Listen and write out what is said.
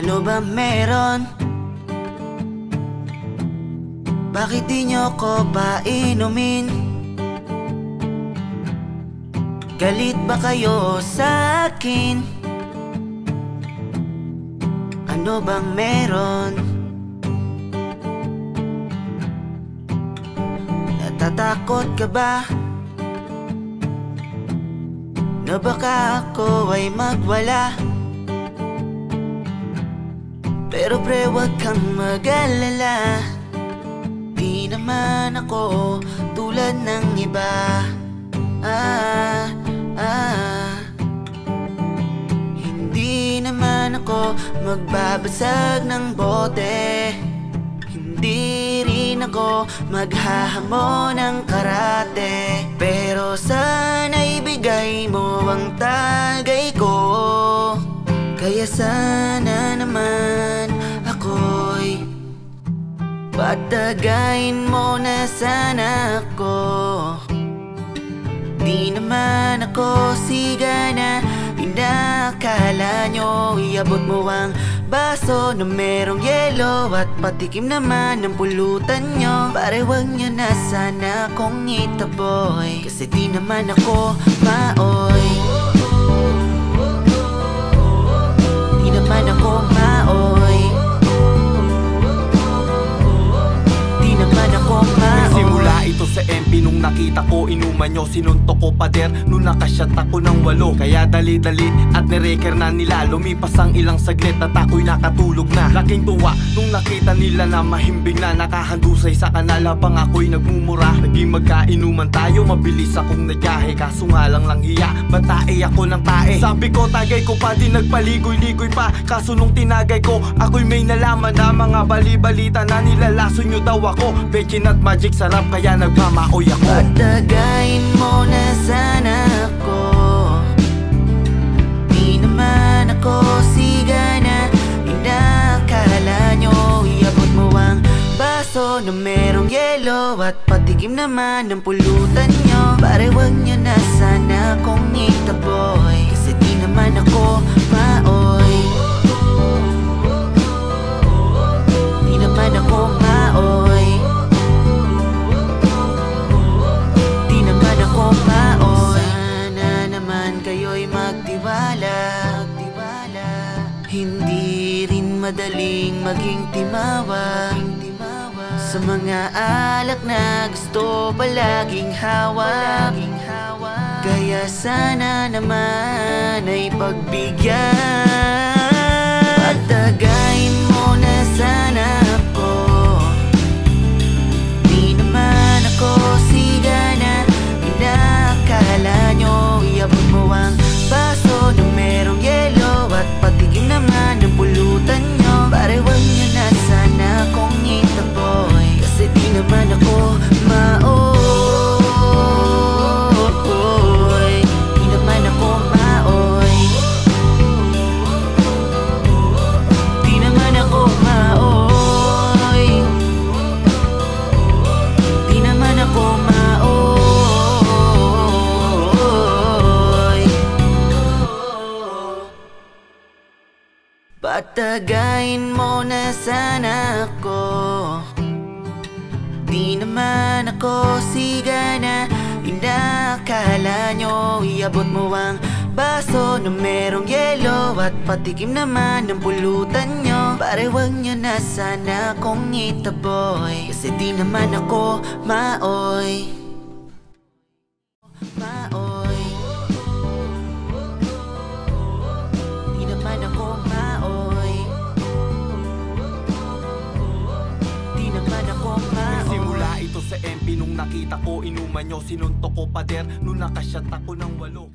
Ano ba meron? Bakit di nyo ko painumin? Galit ba kayo sa akin? Ano bang meron? Natatakot ka ba? Na baka ako ay magwala? Pero pre, wag kang mag-alala. Di naman ako tulad ng iba. Hindi naman ako magbabasag ng bote. Hindi rin ako maghahamon ng karate. Pero sana ibigay mo ang tagay ko. Kaya sana naman ako'y patagayin mo na sana ako. Di naman ako siga na inakala nyo. Iabot mo ang baso na merong yelo at patikim naman ng pulutan nyo. Pare wag nyo na sana akong itaboy, kasi di naman ako maoy. Di naman ako maoy. Di naman ako maoy. Simula ito sa MP nung nakita ko inuman nyo. Sinuntok ko pader nung nakasyat ako ng 8. Kaya dali-dali at nireker na nila. Lumipas ang ilang saglit at ako'y nakatulog na. Laking tuwa nung nakita nila na mahimbing na nakahandusay sa kanal habang ako'y nagmumura. Naging magkainuman tayo, mabilis akong nagyahe. Kaso nga lang hiya, batae ako ng tae. Sabi ko tagay ko pa, di nagpaligoy-ligoy pa. Kaso nung tinagay ko, ako'y may nalaman na mga bali-balita na nilalason nyo daw ako. Pekin at magic sarap kaya nagmamaoy ako. Patagayin mo na sana ako. Di naman ako siga na inakala nyo. Iabot mo ang baso na merong yelo at patikim naman ng pulutan nyo. Pare wag nyo na sana akong itaboy, kasi di naman ako maoy. Di naman ako maoy. Di naman ako maoy. Sana naman kayo'y magtiwala. Hindi rin madaling maging timawa sa mga alak na gusto palaging hawak. Kaya sana naman ay pagbigyan. Patagayin mo na sana ako. Di naman ako siga na inakala nyo. Iabot mo ang baso na merong yelo at patikim naman ng pulutan nyo. Pare wag nyo na sana akong itaboy, kasi di naman ako maoy. Di naman ako maoy. Di naman ako maoy. Di naman ako maoy. Patagayin mo na sana ako. Di naman ako siga na inakala nyo. Iabot mo ang baso na merong yelo at patikim naman ng pulutan nyo. Pare wag nyo na sana akong itaboy, kasi di naman ako maoy. Maoy. Di naman ako maoy. Di naman ako maoy. Simula ito sa MP nung nakita ko inuman nyo. Sinuntok ko pader nung nakasyat ako ng 8.